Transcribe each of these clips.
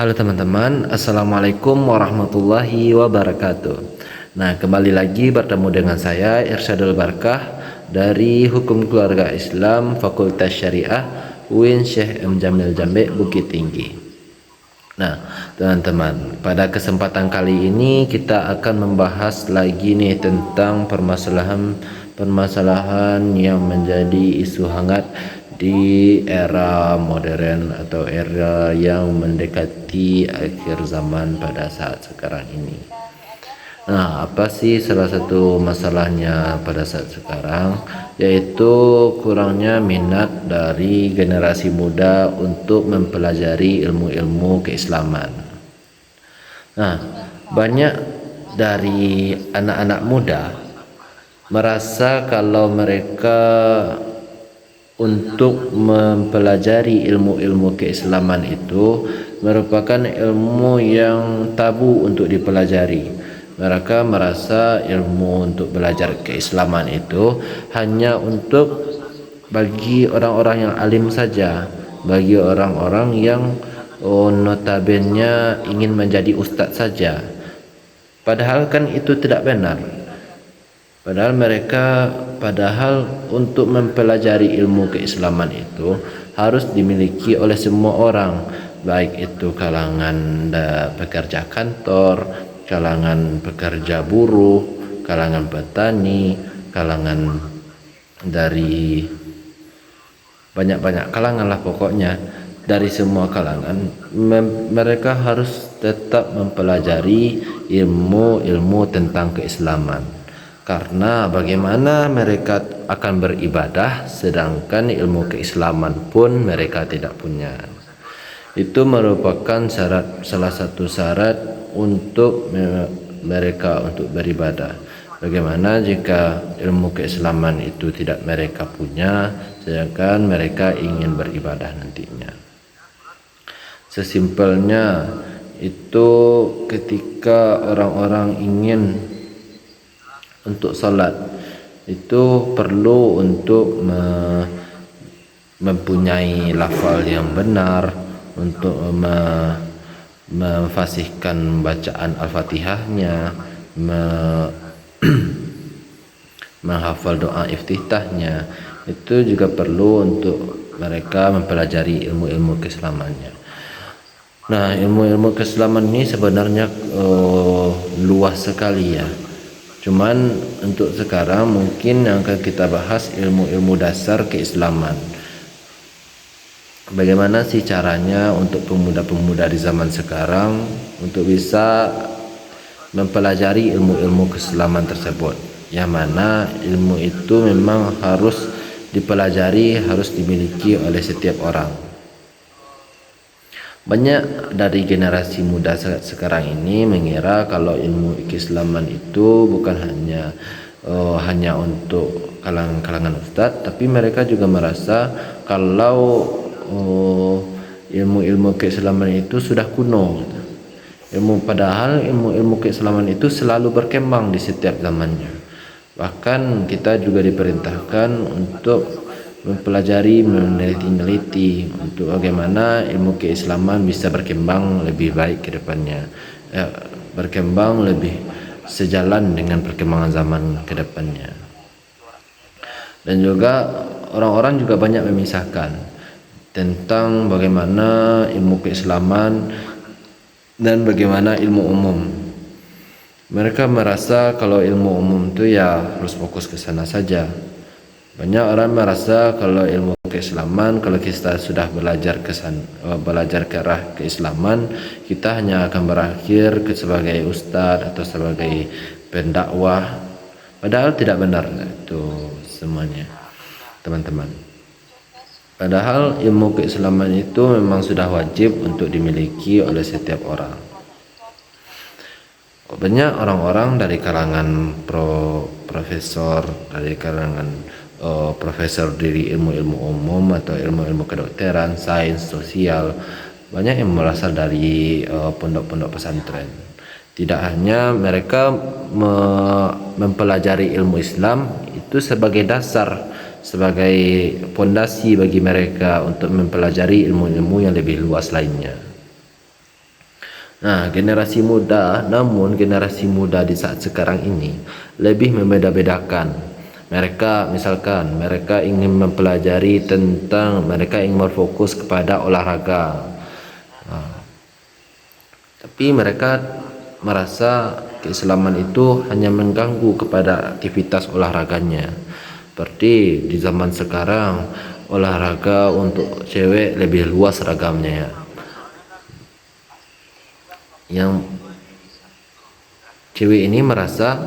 Halo teman-teman, Assalamualaikum warahmatullahi wabarakatuh. Nah, kembali lagi bertemu dengan saya Irsyadul Barkah dari Hukum Keluarga Islam Fakultas Syariah UIN Syekh M. Jamil Jambe Bukit Tinggi. Nah, teman-teman, pada kesempatan kali ini kita akan membahas lagi nih tentang permasalahan yang menjadi isu hangat di era modern atau era yang mendekati akhir zaman pada saat sekarang ini. Nah, apa sih salah satu masalahnya pada saat sekarang? Yaitu kurangnya minat dari generasi muda untuk mempelajari ilmu-ilmu keislaman. Nah, banyak dari anak-anak muda merasa kalau mereka untuk mempelajari ilmu-ilmu keislaman itu merupakan ilmu yang tabu untuk dipelajari. Mereka merasa ilmu untuk belajar keislaman itu hanya untuk bagi orang-orang yang alim saja, bagi orang-orang yang notabene ingin menjadi ustadz saja. Padahal kan itu tidak benar. Padahal untuk mempelajari ilmu keislaman itu harus dimiliki oleh semua orang, baik itu kalangan pekerja kantor, kalangan pekerja buruh, kalangan petani, kalangan dari banyak-banyak kalangan lah pokoknya. Dari semua kalangan mereka harus tetap mempelajari ilmu-ilmu tentang keislaman. Karena bagaimana mereka akan beribadah sedangkan ilmu keislaman pun mereka tidak punya. Itu merupakan salah satu syarat untuk mereka untuk beribadah. Bagaimana jika ilmu keislaman itu tidak mereka punya sedangkan mereka ingin beribadah nantinya? Sesimpelnya itu ketika orang-orang ingin untuk salat itu perlu untuk mempunyai lafal yang benar, untuk memfasihkan bacaan Al-Fatihahnya, menghafal doa iftitahnya. Itu juga perlu untuk mereka mempelajari ilmu-ilmu keislamannya. Nah, ilmu-ilmu keislaman ini sebenarnya luas sekali ya. Cuman untuk sekarang mungkin yang akan kita bahas ilmu-ilmu dasar keislaman. Bagaimana sih caranya untuk pemuda-pemuda di zaman sekarang untuk bisa mempelajari ilmu-ilmu keislaman tersebut? Yang mana ilmu itu memang harus dipelajari, harus dimiliki oleh setiap orang. Banyak dari generasi muda sekarang ini mengira kalau ilmu keislaman itu bukan hanya untuk kalangan ustadz, tapi mereka juga merasa kalau ilmu-ilmu keislaman itu sudah kuno. Padahal ilmu-ilmu keislaman itu selalu berkembang di setiap zamannya. Bahkan kita juga diperintahkan untuk mempelajari, meneliti untuk bagaimana ilmu keislaman bisa berkembang lebih baik ke depannya, berkembang lebih sejalan dengan perkembangan zaman ke depannya. Dan juga orang-orang juga banyak memisahkan tentang bagaimana ilmu keislaman dan bagaimana ilmu umum. Mereka merasa kalau ilmu umum itu ya harus fokus ke sana saja. Banyak orang merasa kalau ilmu keislaman, kalau kita sudah belajar ke arah keislaman, kita hanya akan berakhir sebagai ustadz atau sebagai pendakwah. Padahal tidak benar itu semuanya, teman-teman. Padahal ilmu keislaman itu memang sudah wajib untuk dimiliki oleh setiap orang. Banyak orang-orang dari kalangan profesor, dari kalangan profesor dari ilmu-ilmu umum atau ilmu-ilmu kedokteran, sains, sosial, banyak yang berasal dari pondok-pondok pesantren. Tidak hanya mereka mempelajari ilmu Islam itu sebagai dasar, sebagai pondasi bagi mereka untuk mempelajari ilmu-ilmu yang lebih luas lainnya. Nah, generasi muda, namun generasi muda di saat sekarang ini lebih membeda-bedakan. Mereka misalkan mereka ingin mempelajari tentang, mereka ingin berfokus kepada olahraga. Tapi mereka merasa keislaman itu hanya mengganggu kepada aktivitas olahraganya. Seperti di zaman sekarang olahraga untuk cewek lebih luas ragamnya ya. Yang cewek ini merasa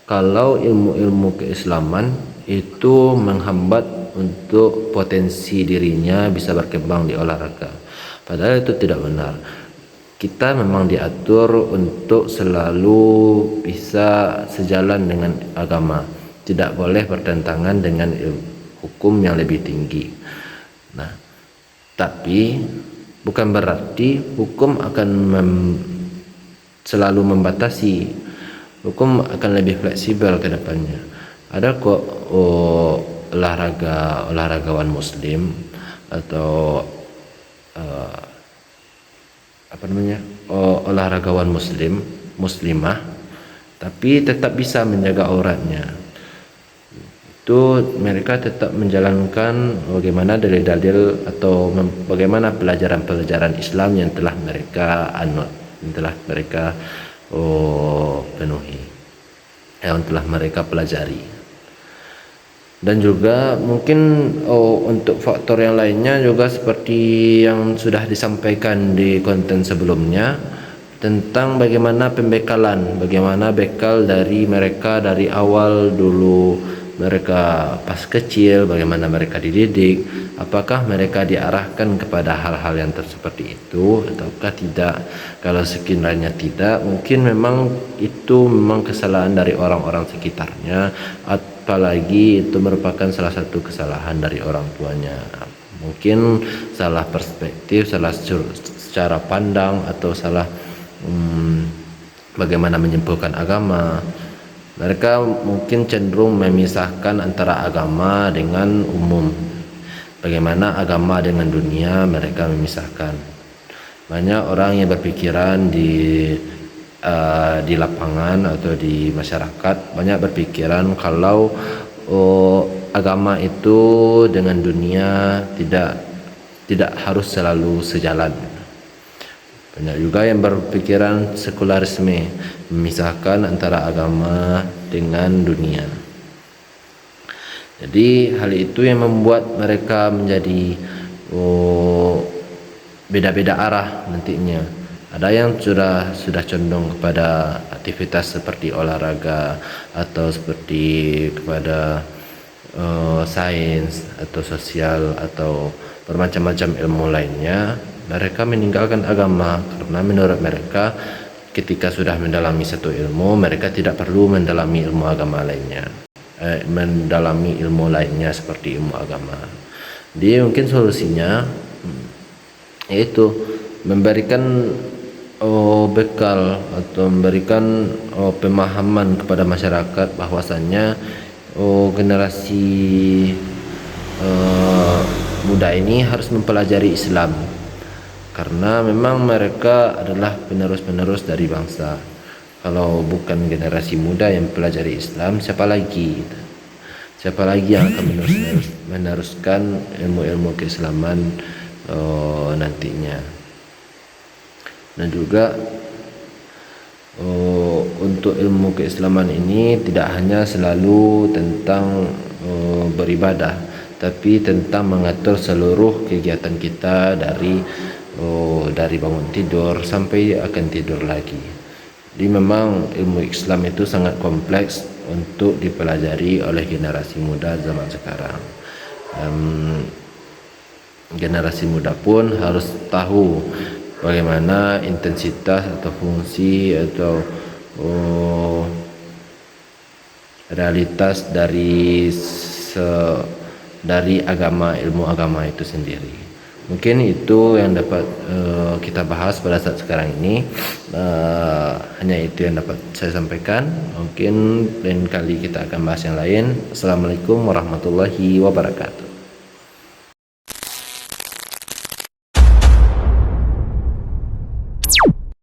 kalau ilmu-ilmu keislaman itu menghambat untuk potensi dirinya bisa berkembang di olahraga. Padahal itu tidak benar. Kita memang diatur untuk selalu bisa sejalan dengan agama, tidak boleh bertentangan dengan hukum yang lebih tinggi. Nah, tapi bukan berarti hukum akan selalu membatasi. Hukum akan lebih fleksibel ke depannya. Ada kok olahragawan muslim atau olahragawan muslimah tapi tetap bisa menjaga auratnya. Itu mereka tetap menjalankan bagaimana dalil-dalil atau bagaimana pelajaran-pelajaran Islam yang telah mereka anut, yang telah mereka penuhi, yang telah mereka pelajari. Dan juga mungkin untuk faktor yang lainnya juga seperti yang sudah disampaikan di konten sebelumnya tentang bagaimana pembekalan, bagaimana bekal dari mereka dari awal dulu mereka pas kecil, bagaimana mereka dididik, apakah mereka diarahkan kepada hal-hal yang seperti itu ataukah tidak. Kalau sekiranya tidak, mungkin memang itu memang kesalahan dari orang-orang sekitarnya, apalagi itu merupakan salah satu kesalahan dari orang tuanya. Mungkin salah perspektif, salah secara pandang, atau salah bagaimana menyimpulkan agama. Mereka mungkin cenderung memisahkan antara agama dengan umum. Bagaimana agama dengan dunia mereka memisahkan. Banyak orang yang berpikiran di lapangan atau di masyarakat banyak berpikiran kalau agama itu dengan dunia tidak harus selalu sejalan. Banyak juga yang berpikiran sekularisme, memisahkan antara agama dengan dunia. Jadi hal itu yang membuat mereka menjadi beda-beda arah nantinya. Ada yang sudah condong kepada aktivitas seperti olahraga atau seperti kepada sains atau sosial atau bermacam-macam ilmu lainnya. Mereka meninggalkan agama karena menurut mereka ketika sudah mendalami satu ilmu, mereka tidak perlu mendalami ilmu agama lainnya, mendalami ilmu lainnya seperti ilmu agama. Jadi mungkin solusinya yaitu memberikan bekal atau memberikan pemahaman kepada masyarakat bahwasannya generasi muda ini harus mempelajari Islam. Karena memang mereka adalah penerus-penerus dari bangsa. Kalau bukan generasi muda yang pelajari Islam, siapa lagi? Siapa lagi yang akan meneruskan ilmu-ilmu keislaman nantinya? Dan juga untuk ilmu keislaman ini tidak hanya selalu tentang beribadah, tapi tentang mengatur seluruh kegiatan kita dari bangun tidur sampai akan tidur lagi. Jadi memang ilmu Islam itu sangat kompleks untuk dipelajari oleh generasi muda zaman sekarang. Generasi muda pun harus tahu bagaimana intensitas atau fungsi atau realitas dari agama, ilmu agama itu sendiri. Mungkin itu yang dapat kita bahas pada saat sekarang ini. Hanya itu yang dapat saya sampaikan. Mungkin lain kali kita akan bahas yang lain. Assalamualaikum warahmatullahi wabarakatuh.